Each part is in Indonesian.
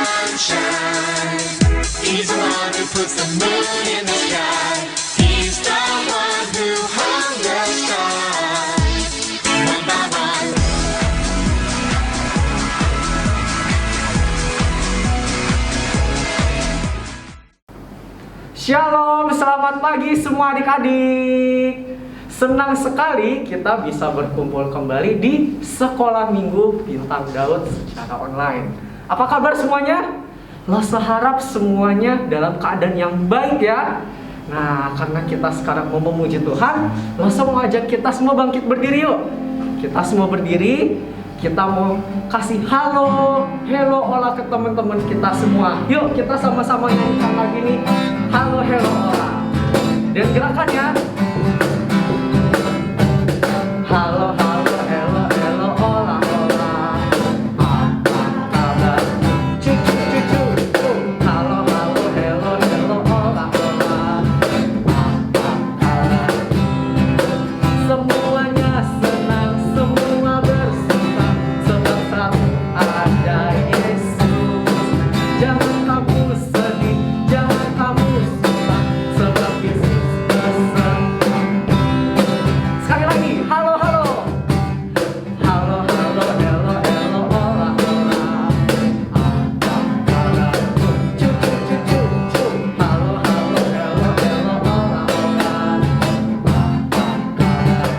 sunshine. He's the one who puts the moon in the sky. He's the one who hung the stars one by one. Shalom, selamat pagi semua adik-adik. Senang sekali kita bisa berkumpul kembali di Sekolah Minggu Bintang Daud secara online. Apa kabar semuanya? Lasa harap semuanya dalam keadaan yang baik ya. Nah, karena kita sekarang mau memuji Tuhan, Lasa mau ajak kita semua bangkit berdiri yuk. Kita semua berdiri, kita mau kasih halo, hello, olah ke teman-teman kita semua. Yuk kita sama-sama nyanyikan lagi nih, halo, hello, olah. Dan gerakannya, halo, halo, hello, hello, olah, olah. Apa kabar? Cucu, cucu, cucu. Halo, halo, hello, hello, olah, olah. Apa kabar? Semuanya senang, semua bersuka, sebab satu ada Yesus. Jangan kamu sedih, jangan kamu susah, sebab Yesus berserta. Sekali lagi, halo, halo. Halo, halo, hello, hello, olah, olah. Apa kabar? Cucu, cucu, cucu. Halo, halo, hello, hello, olah, olah. Apa kabar?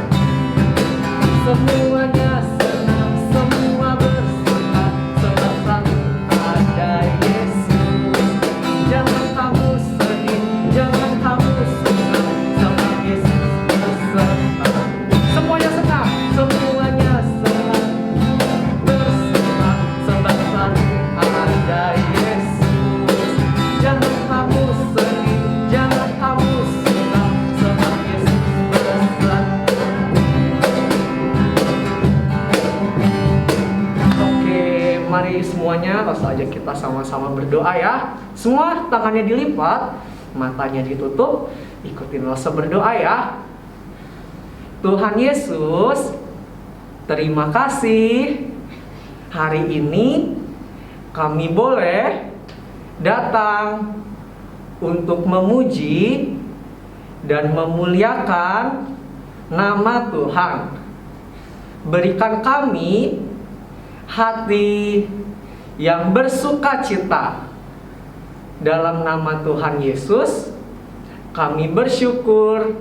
Semuanya senang, semua bersuka, sebab satu ada Yesus. Jangan kamu sedih, jangan kamu susah, sebab Yesus berserta. Semuanya senang, semuanya senang, bersuka, sebab satu ada Yesus. Jangan kamu sedih, jangan kamu susah, sebab Yesus berserta. Oke, mari semuanya langsung aja kita sama-sama berdoa ya. Semua tangannya dilipat, matanya ditutup, ikutin Lasa berdoa ya. Tuhan Yesus, terima kasih. Hari ini kami boleh datang untuk memuji dan memuliakan nama Tuhan. Berikan kami hati yang bersukacita. Dalam nama Tuhan Yesus, kami bersyukur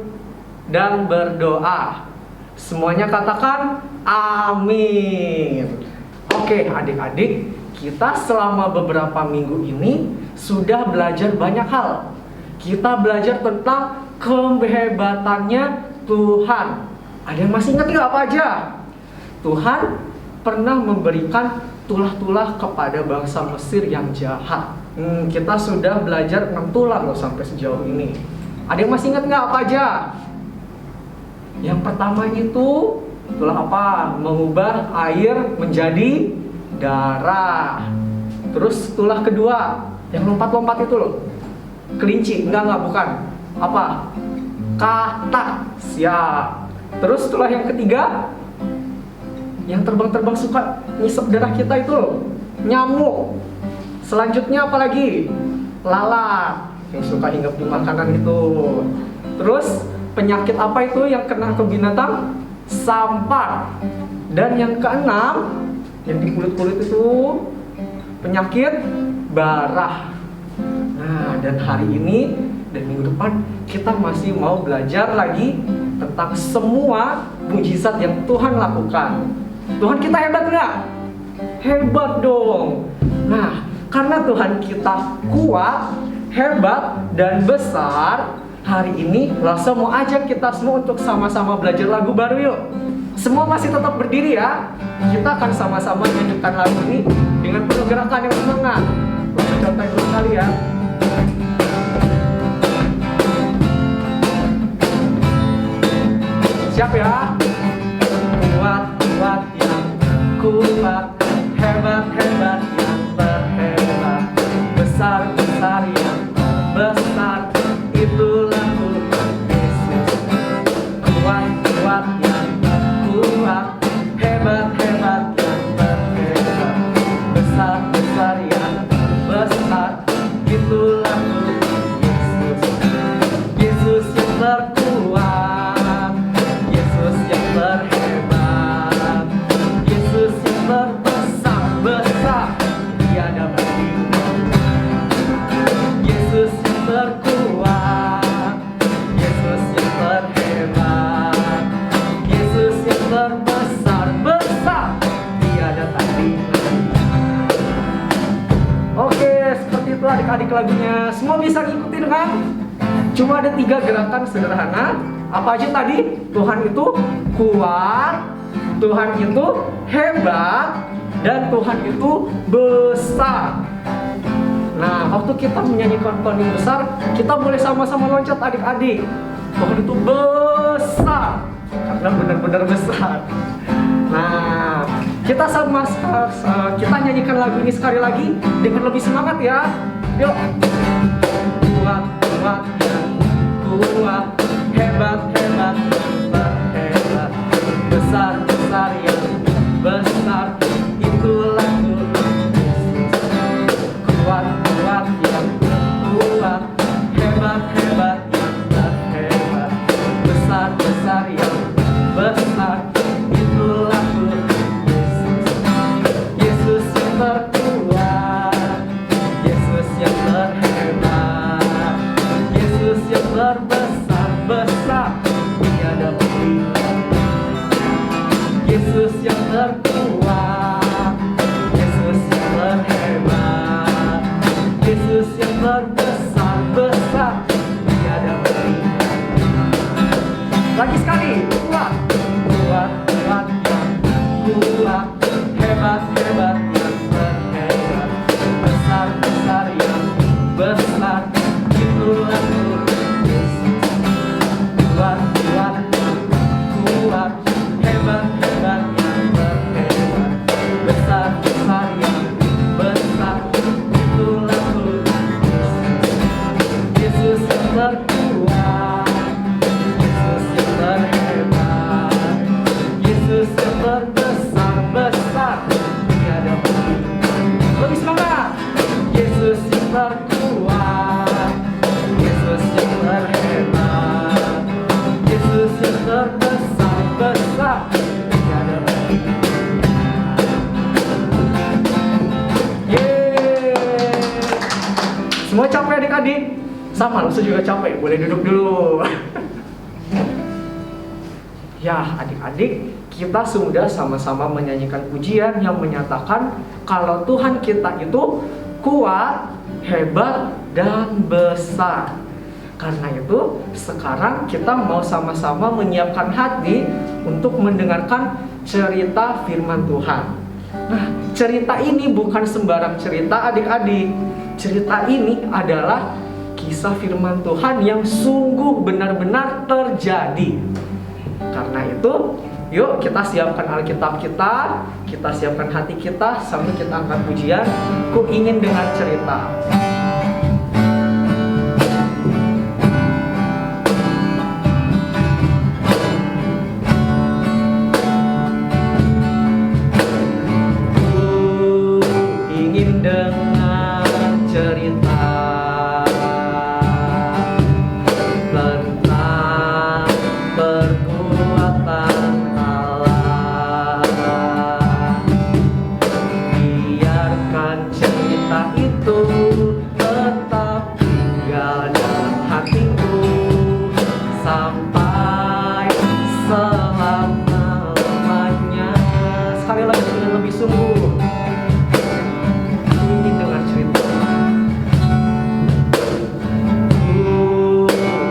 dan berdoa. Semuanya katakan amin. Oke adik-adik, kita selama beberapa minggu ini sudah belajar banyak hal. Kita belajar tentang kehebatannya Tuhan. Ada yang masih ingat nggak apa aja? Tuhan pernah memberikan tulah-tulah kepada bangsa Mesir yang jahat. Kita sudah belajar 6 tulah loh sampai sejauh ini. Ada yang masih ingat nggak apa aja? Yang pertama itu tulah apa? Mengubah air menjadi darah. Terus tulah kedua yang lompat-lompat itu loh. Kelinci, enggak bukan. Apa? Katak. Siap. Terus tulah yang ketiga yang terbang-terbang suka ngisep darah kita itu loh, nyamuk. Selanjutnya apa lagi? Lalat yang suka hinggap di makanan itu. Terus penyakit apa itu yang kena ke binatang? Sampar. Dan yang keenam yang di kulit-kulit itu penyakit barah. Nah, dan hari ini dan minggu depan kita masih mau belajar lagi tentang semua mujizat yang Tuhan lakukan. Tuhan kita hebat nggak? Hebat dong. Nah, karena Tuhan kita kuat, hebat, dan besar, hari ini Lasa mau ajak kita semua untuk sama-sama belajar lagu baru yuk. Semua masih tetap berdiri ya. Kita akan sama-sama nyanyikan lagu ini dengan penuh gerakan yang semangat. Lasa contohin dulu kali ya. Siap ya? Kuat-kuat yang kuat, hebat-hebat yang terhebat, besar-besar yang besar, itulah Tuhan Yesus. Kuat-kuat yang kuat, hebat-hebat yang terhebat, besar-besar yang adik lagunya? Semua bisa ngikutin kan? Cuma ada 3 gerakan sederhana. Apa aja tadi? Tuhan itu kuat, Tuhan itu hebat, dan Tuhan itu besar. Nah, waktu kita menyanyikan Tuhan yang besar, kita boleh sama-sama loncat adik-adik. Tuhan itu besar, karena benar-benar besar. Nah, kita kita nyanyikan lagu ini sekali lagi dengan lebih semangat ya. Yuk. Kuat, kuat, ya. Kuat, hebat, hebat, hebat, hebat. Besar, besar, ya. Besar, itulah Tuhan Yesus. Kuat, kuat, ya. Kuat, hebat, hebat, ya. Hebat. Besar, besar, ya. Besar, itulah Tuhan Yesus. Yesus yang terkuat, Yesus yang terhebat, Yesus yang terbesar, besar, tiada banding. Yesus yang terkuat, Yesus yang terhebat, Yesus yang terbesar, besar, tiada banding. Lagi sekali, kuat, kuat, kuat, yang kuat, hebat, hebat, yang terhebat, besar, besar, yang besar, itulah Tuhan Yesus. Kuat, kuat, yang kuat, hebat, hebat, yang terhebat, besar, besar, yang besar, itulah Tuhan Yesus. Yesus yang terkuat, Yesus yang terhebat, Yesus yang terbesar, besar, tiada banding. Lebih semangat. Yesus yang terkuat, Yesus yang terhebat, Yesus yang terbesar, besar, tiada banding. Yeay. Semua capek adik-adik? Sama, Lusa juga capek. Boleh duduk dulu. Ya, adik-adik, kita sudah sama-sama menyanyikan pujian yang menyatakan kalau Tuhan kita itu kuat, hebat, dan besar. Karena itu, sekarang kita mau sama-sama menyiapkan hati untuk mendengarkan cerita firman Tuhan. Nah, cerita ini bukan sembarang cerita adik-adik. Cerita ini adalah kisah firman Tuhan yang sungguh benar-benar terjadi. Karena itu, yuk kita siapkan Alkitab kita siapkan hati kita sambil kita angkat pujian. Ku ingin dengar cerita. Ku ingin dengar cerita tentang perbuatan Allah. Biarkan cerita itu tetap tinggal dalam hatiku sampai selama-lamanya. Sekali lagi dengan lebih sungguh. Ku ingin dengar cerita. Ku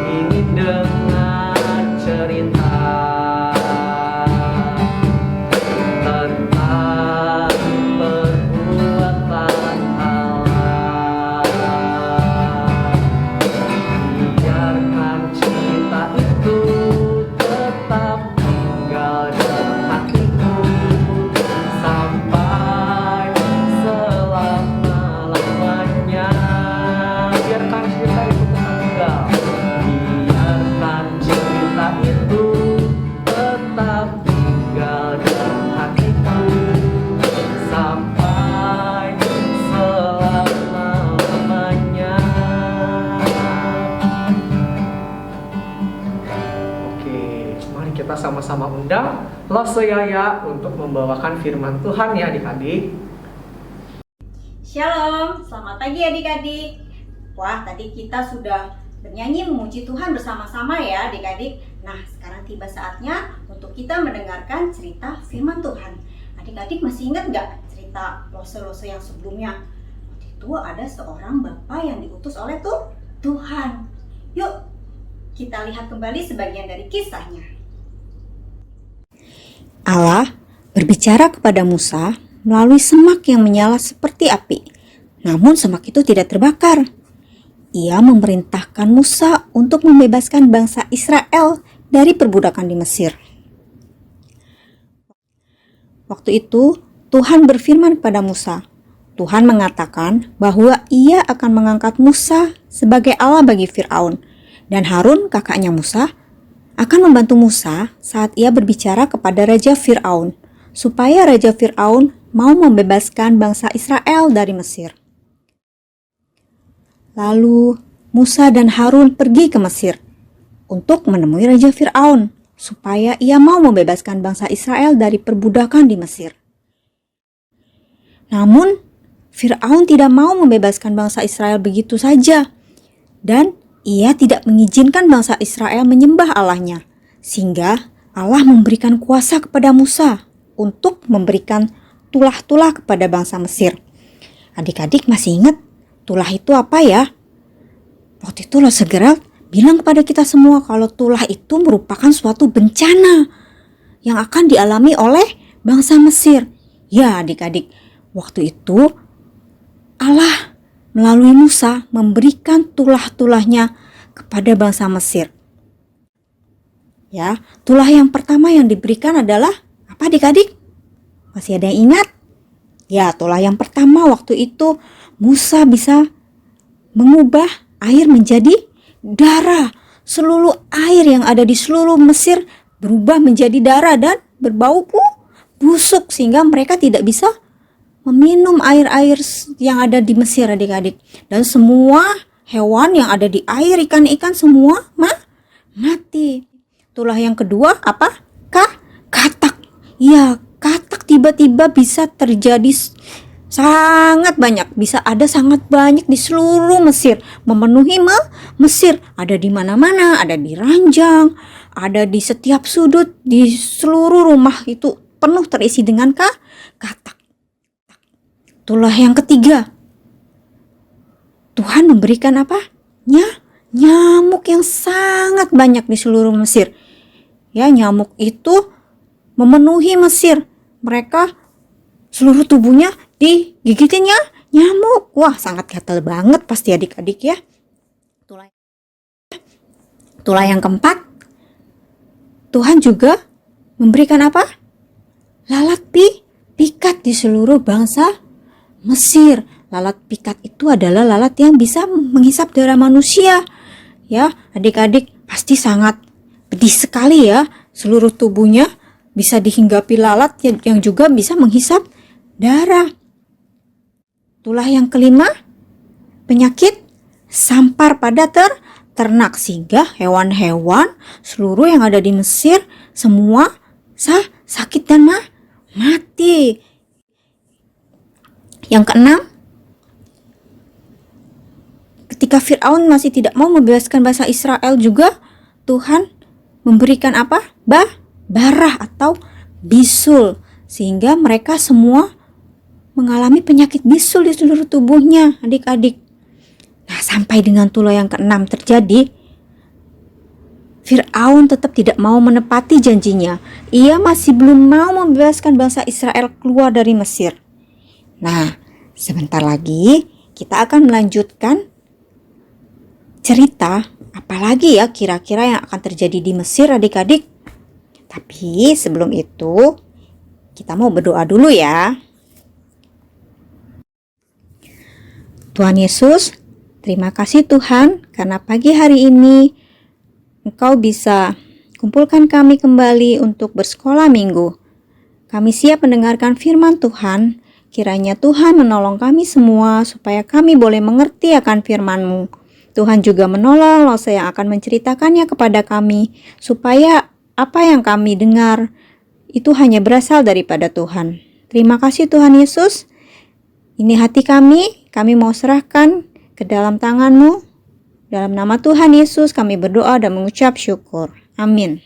ingin dengar cerita tentang perbuatan Allah. Biarkan cerita itu tetap tinggal dalam hatiku sampai selama-lamanya. Biarkan cerita itu tetap tinggal. Biarkan cerita itu tetap tinggal dalam hatiku sampai selama-lamanya. Oke, mari kita sama-sama undang Loseyaya untuk membawakan firman Tuhan ya adik-adik. Shalom, selamat pagi adik-adik. Wah, tadi kita sudah bernyanyi memuji Tuhan bersama-sama ya adik-adik. Nah, sekarang tiba saatnya untuk kita mendengarkan cerita firman Tuhan. Adik-adik masih ingat nggak cerita Lose-Lose yang sebelumnya? Waktu itu itu ada seorang bapa yang diutus oleh Tuhan. Yuk, kita lihat kembali sebagian dari kisahnya. Allah berbicara kepada Musa melalui semak yang menyala seperti api. Namun semak itu tidak terbakar. Ia memerintahkan Musa untuk membebaskan bangsa Israel dari perbudakan di Mesir. Waktu itu Tuhan berfirman kepada Musa. Tuhan mengatakan bahwa ia akan mengangkat Musa sebagai Allah bagi Firaun, dan Harun, kakaknya Musa, akan membantu Musa saat ia berbicara kepada Raja Firaun, supaya Raja Firaun mau membebaskan bangsa Israel dari Mesir. Lalu Musa dan Harun pergi ke Mesir untuk menemui Raja Firaun, supaya ia mau membebaskan bangsa Israel dari perbudakan di Mesir. Namun, Firaun tidak mau membebaskan bangsa Israel begitu saja, dan ia tidak mengizinkan bangsa Israel menyembah Allahnya, sehingga Allah memberikan kuasa kepada Musa untuk memberikan tulah-tulah kepada bangsa Mesir. Adik-adik masih ingat tulah itu apa ya? Waktu itu Rosegerald bilang kepada kita semua kalau tulah itu merupakan suatu bencana yang akan dialami oleh bangsa Mesir. Ya adik-adik, waktu itu Allah melalui Musa memberikan tulah-tulahnya kepada bangsa Mesir. Ya, tulah yang pertama yang diberikan adalah apa adik-adik? Masih ada yang ingat? Ya, tulah yang pertama waktu itu Musa bisa mengubah air menjadi darah. Seluruh air yang ada di seluruh Mesir berubah menjadi darah dan berbau busuk sehingga mereka tidak bisa meminum air-air yang ada di Mesir adik-adik. Dan semua hewan yang ada di air, ikan-ikan semua mati. Tulah yang kedua apa? Katak. Ya, katak tiba-tiba bisa terjadi sangat banyak. Bisa ada sangat banyak di seluruh Mesir. Memenuhi Mesir. Ada di mana-mana, ada di ranjang, ada di setiap sudut, di seluruh rumah itu penuh terisi dengan katak. Tulah yang ketiga, Tuhan memberikan apa? Nyamuk yang sangat banyak di seluruh Mesir. Ya, nyamuk itu memenuhi Mesir. Mereka seluruh tubuhnya digigitinnya nyamuk. Wah, sangat gatal banget pasti adik-adik ya. Tulah yang keempat, Tuhan juga memberikan apa? Lalat pikat di seluruh bangsa Mesir. Lalat pikat itu adalah lalat yang bisa menghisap darah manusia. Ya, adik-adik pasti sangat pedih sekali ya. Seluruh tubuhnya bisa dihinggapi lalat yang juga bisa menghisap darah. Tulah yang kelima, penyakit sampar pada ternak sehingga hewan-hewan seluruh yang ada di Mesir semua sakit dan mati. Yang keenam, ketika Firaun masih tidak mau membebaskan bangsa Israel juga, Tuhan memberikan apa? Barah atau bisul, sehingga mereka semua mengalami penyakit bisul di seluruh tubuhnya, adik-adik. Nah, sampai dengan tulah yang keenam terjadi, Firaun tetap tidak mau menepati janjinya. Ia masih belum mau membebaskan bangsa Israel keluar dari Mesir. Nah, sebentar lagi kita akan melanjutkan cerita apalagi ya kira-kira yang akan terjadi di Mesir adik-adik. Tapi sebelum itu kita mau berdoa dulu ya. Tuhan Yesus, terima kasih Tuhan karena pagi hari ini Engkau bisa kumpulkan kami kembali untuk bersekolah minggu. Kami siap mendengarkan firman Tuhan. Kiranya Tuhan menolong kami semua supaya kami boleh mengerti akan firman-Mu. Tuhan juga menolong Lose yang akan menceritakannya kepada kami, supaya apa yang kami dengar itu hanya berasal daripada Tuhan. Terima kasih Tuhan Yesus. Ini hati kami mau serahkan ke dalam tangan-Mu. Dalam nama Tuhan Yesus kami berdoa dan mengucap syukur. Amin.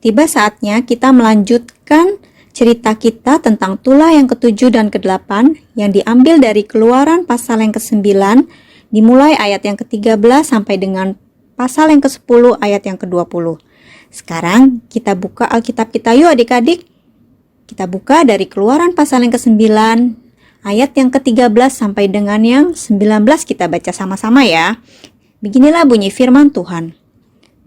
Tiba saatnya kita melanjutkan cerita kita tentang tulah yang ke-7 dan ke-8 yang diambil dari Keluaran pasal yang ke-9, dimulai ayat yang ke-13 sampai dengan pasal yang ke-10 ayat yang ke-20. Sekarang kita buka Alkitab kita yuk adik-adik. Kita buka dari Keluaran pasal yang ke-9 ayat yang ke-13 sampai dengan yang 19, kita baca sama-sama ya. Beginilah bunyi firman Tuhan.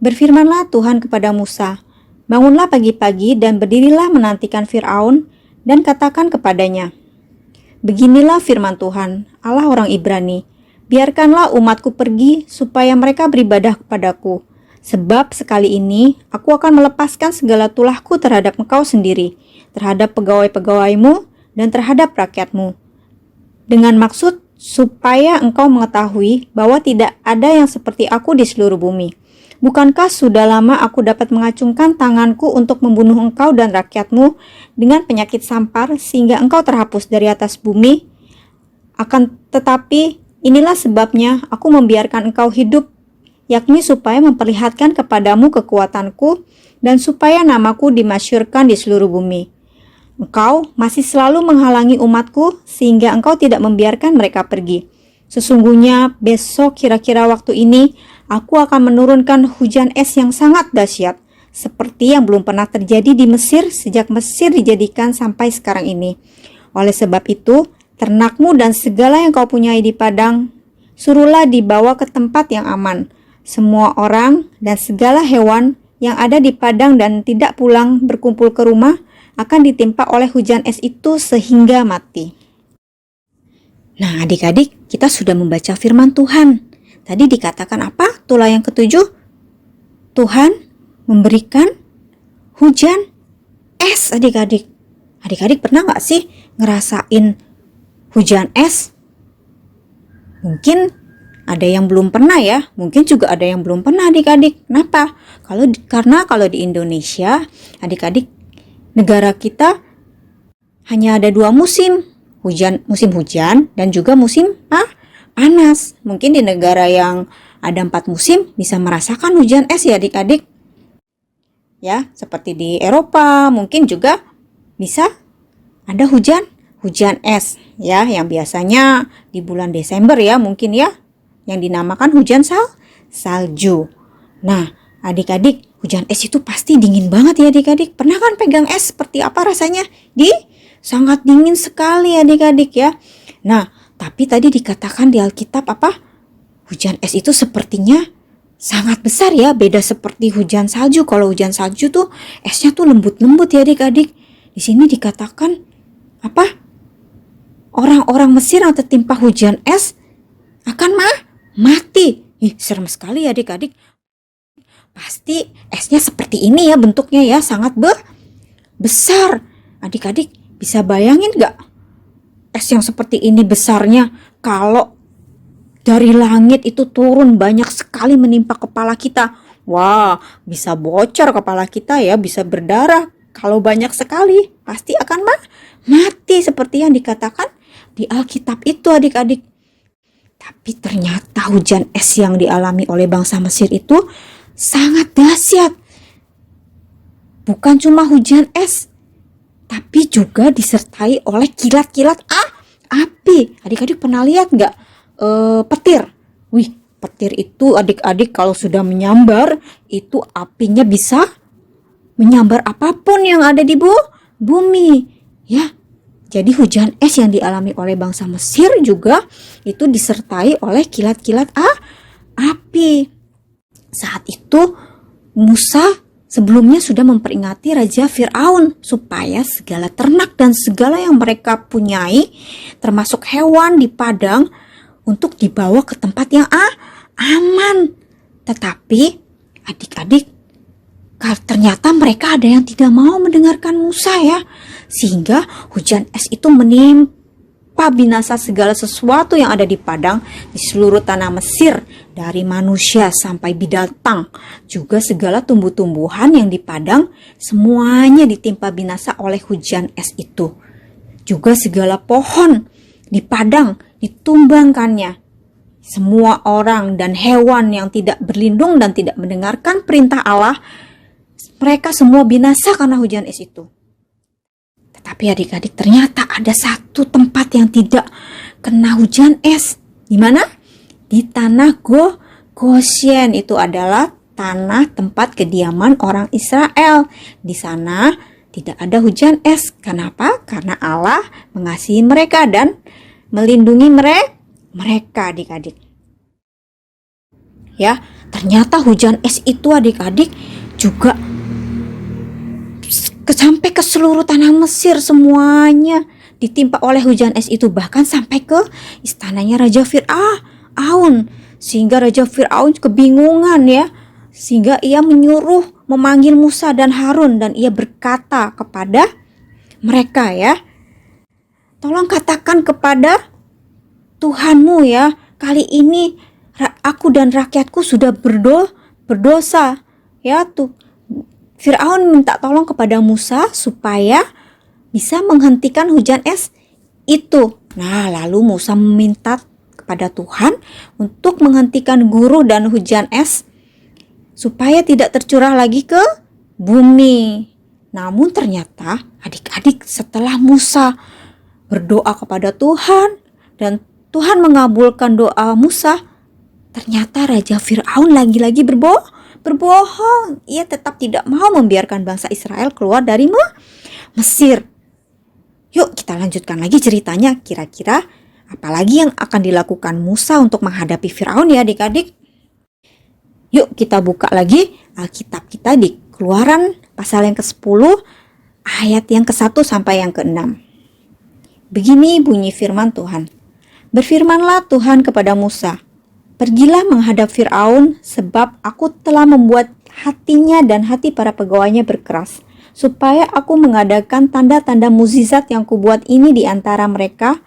Berfirmanlah Tuhan kepada Musa, bangunlah pagi-pagi dan berdirilah menantikan Fir'aun dan katakan kepadanya, beginilah firman Tuhan, Allah orang Ibrani, biarkanlah umatku pergi supaya mereka beribadah kepadaku. Sebab sekali ini aku akan melepaskan segala tulahku terhadap engkau sendiri, terhadap pegawai-pegawaimu dan terhadap rakyatmu. Dengan maksud supaya engkau mengetahui bahwa tidak ada yang seperti aku di seluruh bumi. Bukankah sudah lama aku dapat mengacungkan tanganku untuk membunuh engkau dan rakyatmu dengan penyakit sampar sehingga engkau terhapus dari atas bumi? Akan tetapi inilah sebabnya aku membiarkan engkau hidup, yakni supaya memperlihatkan kepadamu kekuatanku dan supaya namaku dimasyhurkan di seluruh bumi. Engkau masih selalu menghalangi umatku sehingga engkau tidak membiarkan mereka pergi. Sesungguhnya besok kira-kira waktu ini aku akan menurunkan hujan es yang sangat dahsyat, seperti yang belum pernah terjadi di Mesir sejak Mesir dijadikan sampai sekarang ini. Oleh sebab itu, ternakmu dan segala yang kau punyai di padang, suruhlah dibawa ke tempat yang aman. Semua orang dan segala hewan yang ada di padang dan tidak pulang berkumpul ke rumah akan ditimpa oleh hujan es itu sehingga mati. Nah, adik-adik, kita sudah membaca firman Tuhan. Tadi dikatakan apa? Tulah yang ke-7. Tuhan memberikan hujan es, adik-adik. Adik-adik pernah nggak sih ngerasain hujan es? Mungkin ada yang belum pernah ya. Mungkin juga ada yang belum pernah adik-adik. Kenapa? Karena kalau di Indonesia, adik-adik, negara kita hanya ada 2 musim. Musim hujan dan juga musim panas. Mungkin di negara yang ada 4 musim bisa merasakan hujan es ya adik-adik. Ya, seperti di Eropa mungkin juga bisa ada hujan es ya, yang biasanya di bulan Desember ya mungkin ya, yang dinamakan hujan salju. Nah, adik-adik, hujan es itu pasti dingin banget ya adik-adik. Pernah kan pegang es seperti apa rasanya? Sangat dingin sekali adik-adik ya. Nah, tapi tadi dikatakan di Alkitab apa? Hujan es itu sepertinya sangat besar ya, beda seperti hujan salju. Kalau hujan salju tuh esnya tuh lembut-lembut ya adik-adik. Di sini dikatakan apa? Orang-orang Mesir yang tertimpa hujan es akan mati. Serem sekali ya adik-adik. Pasti esnya seperti ini ya bentuknya ya, sangat besar. Adik-adik bisa bayangin gak es yang seperti ini besarnya kalau dari langit itu turun banyak sekali menimpa kepala kita? Wah, bisa bocor kepala kita ya, bisa berdarah. Kalau banyak sekali pasti akan mati seperti yang dikatakan di Alkitab itu adik-adik. Tapi ternyata hujan es yang dialami oleh bangsa Mesir itu sangat dahsyat. Bukan cuma hujan es, tapi juga disertai oleh kilat-kilat api. Adik-adik pernah lihat nggak petir? Wih, petir itu adik-adik kalau sudah menyambar, itu apinya bisa menyambar apapun yang ada di bumi. Ya, jadi hujan es yang dialami oleh bangsa Mesir juga itu disertai oleh kilat-kilat api. Saat itu Musa sebelumnya sudah memperingati Raja Fir'aun supaya segala ternak dan segala yang mereka punyai, termasuk hewan di padang, untuk dibawa ke tempat yang aman. Tetapi adik-adik, ternyata mereka ada yang tidak mau mendengarkan Musa ya, sehingga hujan es itu menimpa binasa segala sesuatu yang ada di padang, di seluruh tanah Mesir, dari manusia sampai binatang, juga segala tumbuh-tumbuhan yang di padang, semuanya ditimpa binasa oleh hujan es itu. Juga segala pohon di padang ditumbangkannya. Semua orang dan hewan yang tidak berlindung dan tidak mendengarkan perintah Allah, mereka semua binasa karena hujan es itu. Tapi adik-adik, ternyata ada satu tempat yang tidak kena hujan es. Di mana? Di tanah Goshen. Itu adalah tanah tempat kediaman orang Israel. Di sana tidak ada hujan es. Kenapa? Karena Allah mengasihi mereka dan melindungi mereka, adik-adik. Ya, ternyata hujan es itu adik-adik juga sampai ke seluruh tanah Mesir, semuanya ditimpa oleh hujan es itu, bahkan sampai ke istananya Raja Fir'aun. Sehingga Raja Fir'aun kebingungan ya, sehingga ia memanggil Musa dan Harun, dan ia berkata kepada mereka ya, tolong katakan kepada Tuhanmu ya, kali ini aku dan rakyatku sudah berdosa ya. Tuh Fir'aun minta tolong kepada Musa supaya bisa menghentikan hujan es itu. Nah, lalu Musa meminta kepada Tuhan untuk menghentikan guru dan hujan es supaya tidak tercurah lagi ke bumi. Namun ternyata adik-adik, setelah Musa berdoa kepada Tuhan dan Tuhan mengabulkan doa Musa, ternyata Raja Fir'aun lagi-lagi berbohong. Ia tetap tidak mau membiarkan bangsa Israel keluar dari Mesir. Yuk kita lanjutkan lagi ceritanya. Kira-kira apalagi yang akan dilakukan Musa untuk menghadapi Fir'aun ya adik-adik? Yuk kita buka lagi Alkitab kita di Keluaran pasal yang ke-10 ayat yang ke-1 sampai yang ke-6. Begini bunyi firman Tuhan. Berfirmanlah Tuhan kepada Musa, pergilah menghadap Fir'aun, sebab aku telah membuat hatinya dan hati para pegawainya berkeras, supaya aku mengadakan tanda-tanda mukjizat yang kubuat ini di antara mereka,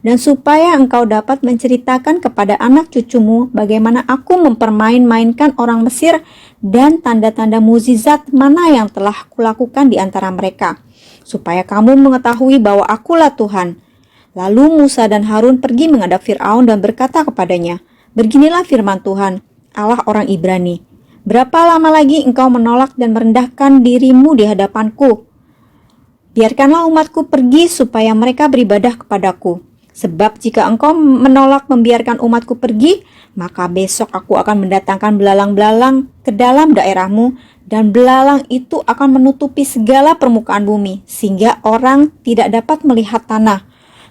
dan supaya engkau dapat menceritakan kepada anak cucumu bagaimana aku mempermain-mainkan orang Mesir dan tanda-tanda mukjizat mana yang telah kulakukan di antara mereka, supaya kamu mengetahui bahwa akulah Tuhan. Lalu Musa dan Harun pergi menghadap Fir'aun dan berkata kepadanya, beginilah firman Tuhan, Allah orang Ibrani. Berapa lama lagi engkau menolak dan merendahkan dirimu di hadapanku? Biarkanlah umatku pergi supaya mereka beribadah kepadaku. Sebab jika engkau menolak membiarkan umatku pergi, maka besok aku akan mendatangkan belalang-belalang ke dalam daerahmu, dan belalang itu akan menutupi segala permukaan bumi, sehingga orang tidak dapat melihat tanah.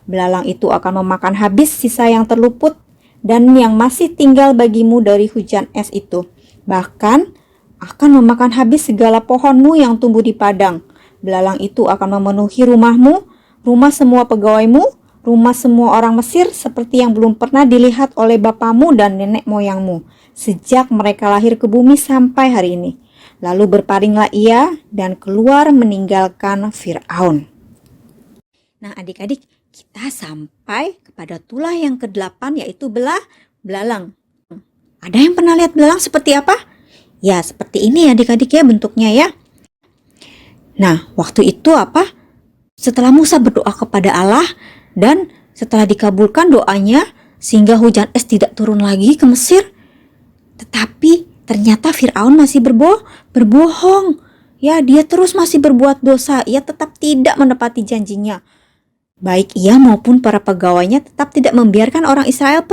Belalang itu akan memakan habis sisa yang terluput dan yang masih tinggal bagimu dari hujan es itu. Bahkan akan memakan habis segala pohonmu yang tumbuh di padang. Belalang itu akan memenuhi rumahmu, rumah semua pegawaimu, rumah semua orang Mesir seperti yang belum pernah dilihat oleh bapamu dan nenek moyangmu sejak mereka lahir ke bumi sampai hari ini. Lalu berparinglah ia dan keluar meninggalkan Fir'aun. Nah adik-adik, kita sampai kepada tulah yang ke-8 yaitu belalang. Ada yang pernah lihat belalang seperti apa? Ya seperti ini adik-adik ya bentuknya ya. Nah waktu itu apa? Setelah Musa berdoa kepada Allah dan setelah dikabulkan doanya sehingga hujan es tidak turun lagi ke Mesir, tetapi ternyata Fir'aun masih berbohong. Ya, dia terus masih berbuat dosa. Ia tetap tidak menepati janjinya. Baik ia maupun para pegawainya tetap tidak membiarkan orang Israel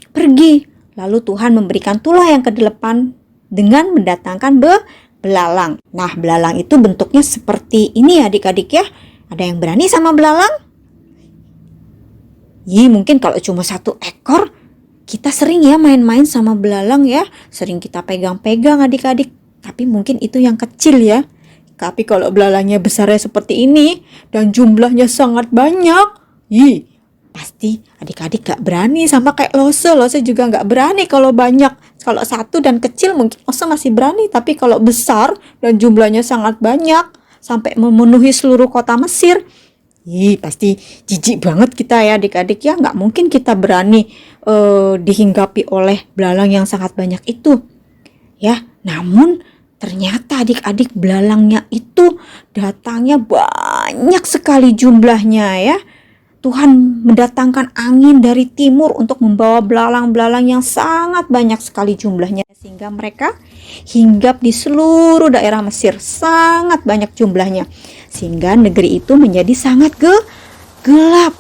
pergi. Lalu Tuhan memberikan tulah yang ke-8 dengan mendatangkan belalang. Nah, belalang itu bentuknya seperti ini adik-adik ya. Ada yang berani sama belalang? Mungkin kalau cuma 1 ekor, kita sering ya main-main sama belalang ya. Sering kita pegang-pegang adik-adik. Tapi mungkin itu yang kecil ya. Tapi kalau belalangnya besarnya seperti ini dan jumlahnya sangat banyak, pasti adik-adik gak berani. Sama kayak Lose juga gak berani kalau banyak. Kalau 1 dan kecil mungkin Lose masih berani. Tapi kalau besar dan jumlahnya sangat banyak sampai memenuhi seluruh kota Mesir, pasti jijik banget kita ya adik-adik ya. Gak mungkin kita berani dihinggapi oleh belalang yang sangat banyak itu ya. Namun ternyata adik-adik belalangnya itu datangnya banyak sekali jumlahnya ya. Tuhan mendatangkan angin dari timur untuk membawa belalang-belalang yang sangat banyak sekali jumlahnya. sehingga mereka hinggap di seluruh daerah Mesir, sangat banyak jumlahnya, sehingga negeri itu menjadi sangat gelap.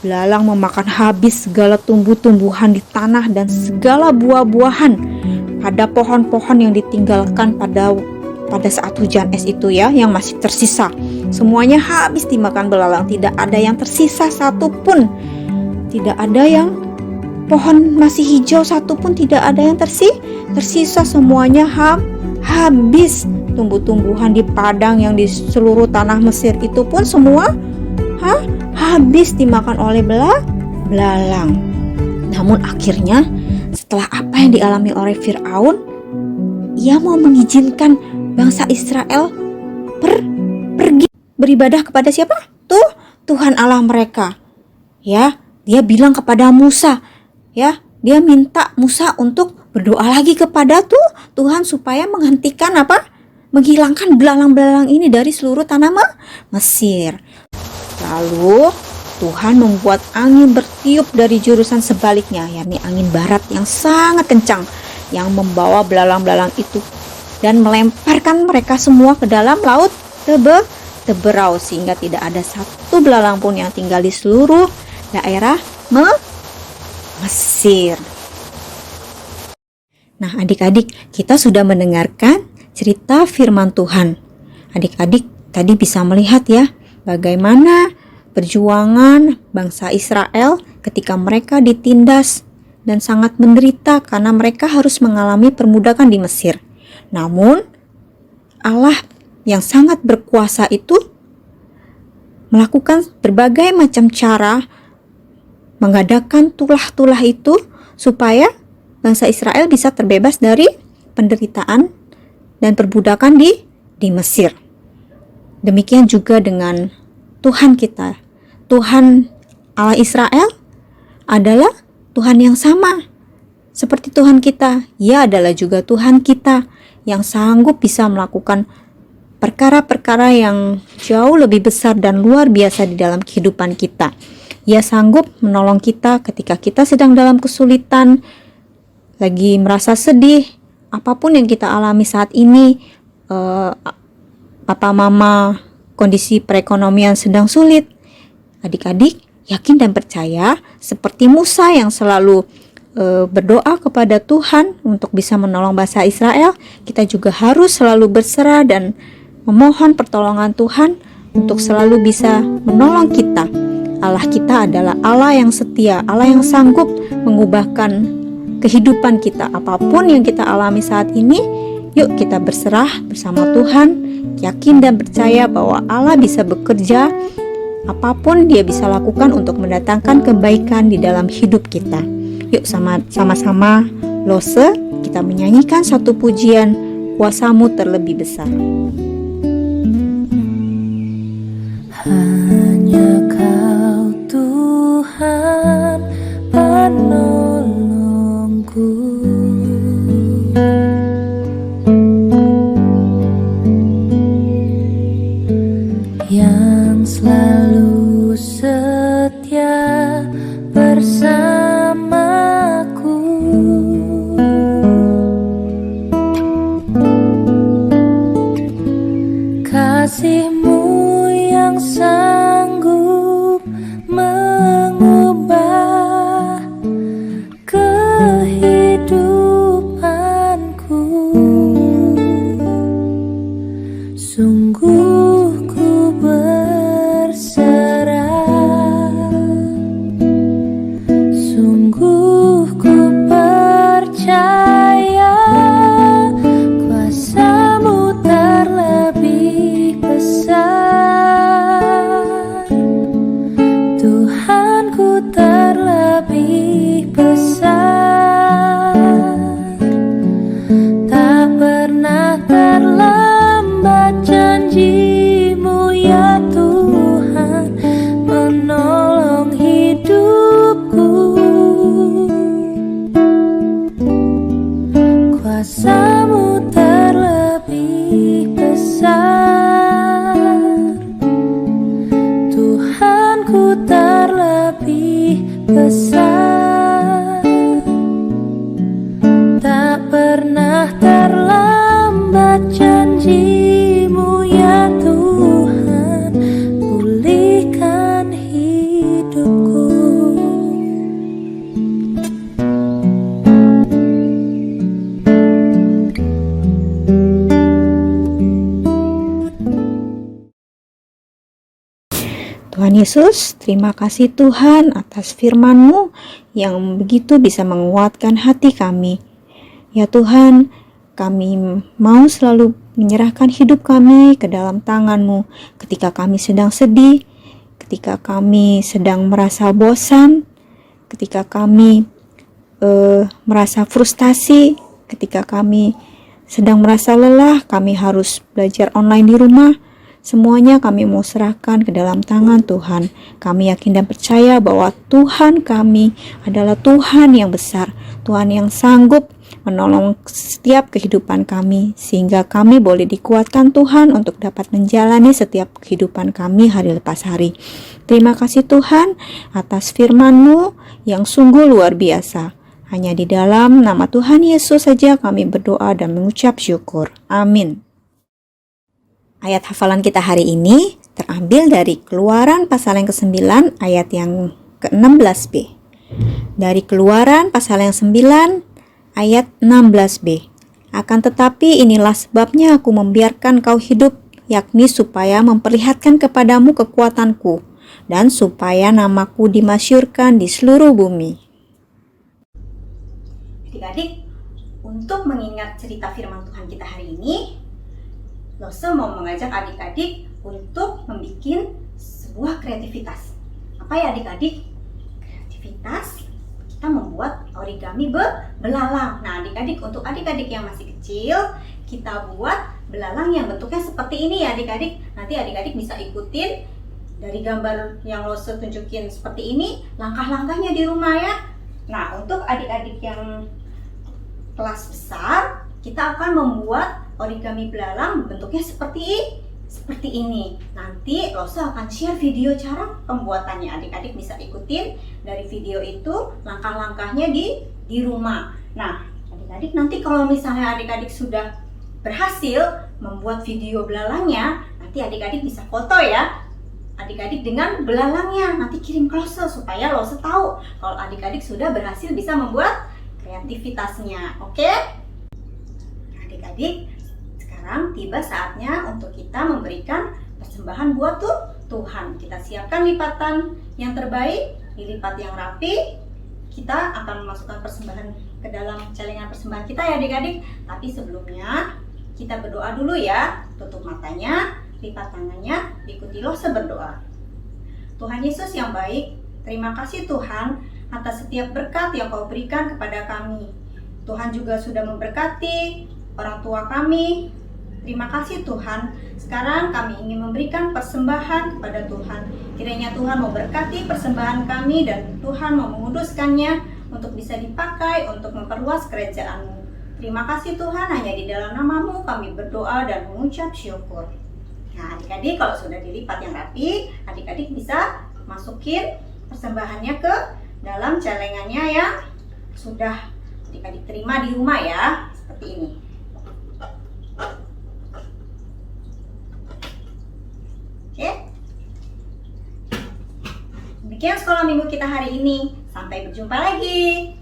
Belalang memakan habis segala tumbuh-tumbuhan di tanah dan segala buah-buahan pada pohon-pohon yang ditinggalkan pada saat hujan es itu ya, yang masih tersisa. Semuanya habis dimakan belalang, tidak ada yang tersisa satupun. Tidak ada yang pohon masih hijau satupun, tidak ada yang tersisa, semuanya habis. Tumbuh-tumbuhan di padang yang di seluruh tanah Mesir itu pun semua habis dimakan oleh belalang. Namun akhirnya setelah apa yang dialami oleh Firaun, ia mau mengizinkan bangsa Israel pergi beribadah kepada siapa? Tuhan Allah mereka. Ya, dia bilang kepada Musa, ya, dia minta Musa untuk berdoa lagi kepada Tuhan supaya menghilangkan belalang-belalang ini dari seluruh tanah Mesir. Lalu Tuhan membuat angin bertiup dari jurusan sebaliknya, yakni angin barat yang sangat kencang, yang membawa belalang-belalang itu dan melemparkan mereka semua ke dalam laut Teberau, sehingga tidak ada satu belalang pun yang tinggal di seluruh daerah Mesir. Nah, adik-adik, kita sudah mendengarkan cerita firman Tuhan. Adik-adik tadi bisa melihat ya, bagaimana perjuangan bangsa Israel ketika mereka ditindas dan sangat menderita karena mereka harus mengalami perbudakan di Mesir. Namun, Allah yang sangat berkuasa itu melakukan berbagai macam cara mengadakan tulah-tulah itu supaya bangsa Israel bisa terbebas dari penderitaan dan perbudakan di Mesir. Demikian juga dengan Tuhan kita. Tuhan Allah Israel adalah Tuhan yang sama seperti Tuhan kita. Ia adalah juga Tuhan kita yang sanggup bisa melakukan perkara-perkara yang jauh lebih besar dan luar biasa di dalam kehidupan kita. Ia sanggup menolong kita ketika kita sedang dalam kesulitan, lagi merasa sedih, apapun yang kita alami saat ini, papa mama kondisi perekonomian sedang sulit. Adik-adik yakin dan percaya seperti Musa yang selalu berdoa kepada Tuhan untuk bisa menolong bangsa Israel, kita juga harus selalu berserah dan memohon pertolongan Tuhan untuk selalu bisa menolong kita. Allah kita adalah Allah yang setia, Allah yang sanggup mengubahkan kehidupan kita. Apapun yang kita alami saat ini, yuk kita berserah bersama Tuhan, yakin dan percaya bahwa Allah bisa bekerja, apapun Dia bisa lakukan untuk mendatangkan kebaikan di dalam hidup kita. Yuk sama-sama Lose, kita menyanyikan satu pujian, Kuasamu Terlebih Besar. Hanya Kau Tuhan penolongku, yang selalu setia bersamaku. Kasih-Mu yang sanggup mengubah kehidupanku. Sungguh ku berserah Tuhan Yesus, terima kasih Tuhan atas firman-Mu yang begitu bisa menguatkan hati kami. Ya Tuhan, kami mau selalu menyerahkan hidup kami ke dalam tangan-Mu ketika kami sedang sedih, ketika kami sedang merasa bosan, ketika kami merasa frustasi, ketika kami sedang merasa lelah, kami harus belajar online di rumah. Semuanya kami mau serahkan ke dalam tangan Tuhan. Kami yakin dan percaya bahwa Tuhan kami adalah Tuhan yang besar, Tuhan yang sanggup menolong setiap kehidupan kami, sehingga kami boleh dikuatkan Tuhan untuk dapat menjalani setiap kehidupan kami hari lepas hari. Terima kasih Tuhan atas firman-Mu yang sungguh luar biasa. Hanya di dalam nama Tuhan Yesus saja kami berdoa dan mengucap syukur. Amin. Ayat hafalan kita hari ini terambil dari Keluaran pasal yang ke-9 ayat yang ke-16b. Dari Keluaran pasal yang 9 ayat 16b. Akan tetapi inilah sebabnya aku membiarkan kau hidup, yakni supaya memperlihatkan kepadamu kekuatanku, dan supaya namaku dimasyhurkan di seluruh bumi. Adik-adik, untuk mengingat cerita firman Tuhan kita hari ini, Lose mau mengajak adik-adik untuk membuat sebuah kreativitas. Apa ya adik-adik? Kreativitas kita membuat origami belalang. Nah adik-adik, untuk adik-adik yang masih kecil, kita buat belalang yang bentuknya seperti ini ya adik-adik. Nanti adik-adik bisa ikutin dari gambar yang Lose tunjukin seperti ini, langkah-langkahnya di rumah ya. Nah untuk adik-adik yang kelas besar, kita akan membuat origami belalang bentuknya seperti ini. Nanti Lose akan share video cara pembuatannya. Adik-adik bisa ikutin dari video itu langkah-langkahnya di rumah. Nah, adik-adik nanti kalau misalnya adik-adik sudah berhasil membuat video belalangnya, nanti adik-adik bisa foto ya. Adik-adik dengan belalangnya nanti kirim ke Lose supaya Lose tahu kalau adik-adik sudah berhasil bisa membuat kreativitasnya. Oke? Adik-adik, sekarang tiba saatnya untuk kita memberikan persembahan buat Tuhan. Kita siapkan lipatan yang terbaik, dilipat yang rapi. Kita akan memasukkan persembahan ke dalam celengan persembahan kita ya adik-adik. Tapi sebelumnya kita berdoa dulu ya. Tutup matanya, lipat tangannya, ikuti Lose berdoa. Tuhan Yesus yang baik, terima kasih Tuhan atas setiap berkat yang Kau berikan kepada kami. Tuhan juga sudah memberkati orang tua kami. Terima kasih Tuhan. Sekarang kami ingin memberikan persembahan kepada Tuhan. Kiranya Tuhan memberkati persembahan kami dan Tuhan mau menguduskannya untuk bisa dipakai untuk memperluas kerajaan-Mu. Terima kasih Tuhan, hanya di dalam nama-Mu kami berdoa dan mengucap syukur. Nah adik-adik, kalau sudah dilipat yang rapi, adik-adik bisa masukin persembahannya ke dalam celengannya yang sudah adik-adik terima di rumah ya. Seperti ini. Oke. Demikian sekolah minggu kita hari ini. Sampai berjumpa lagi.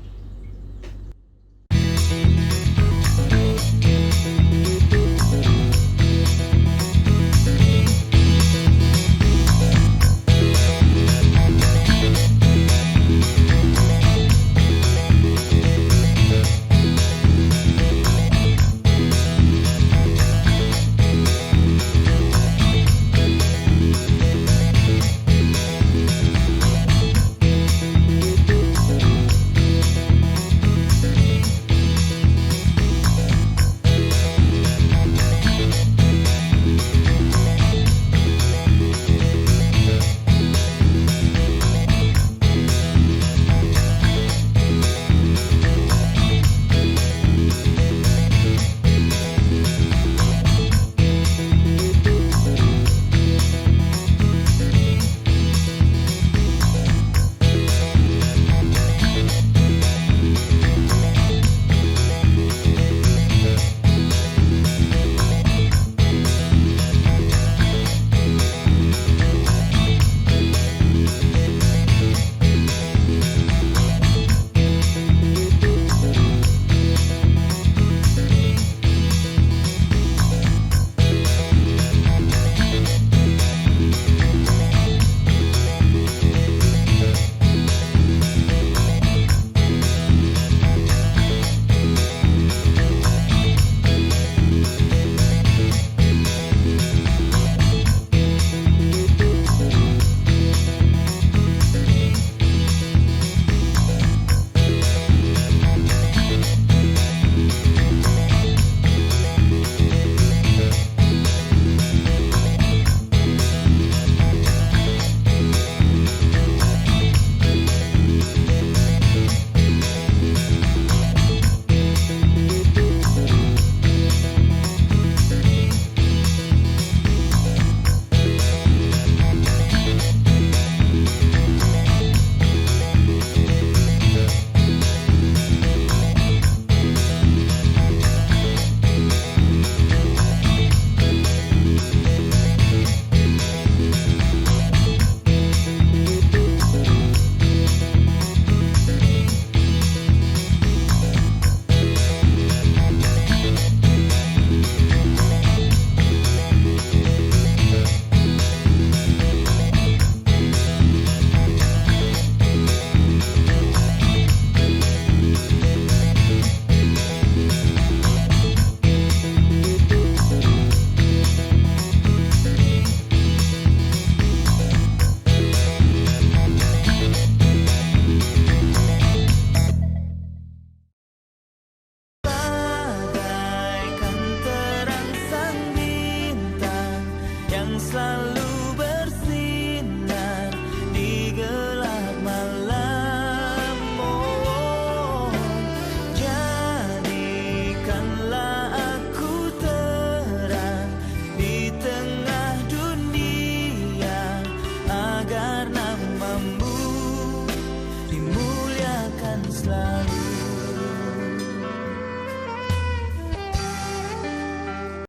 selalu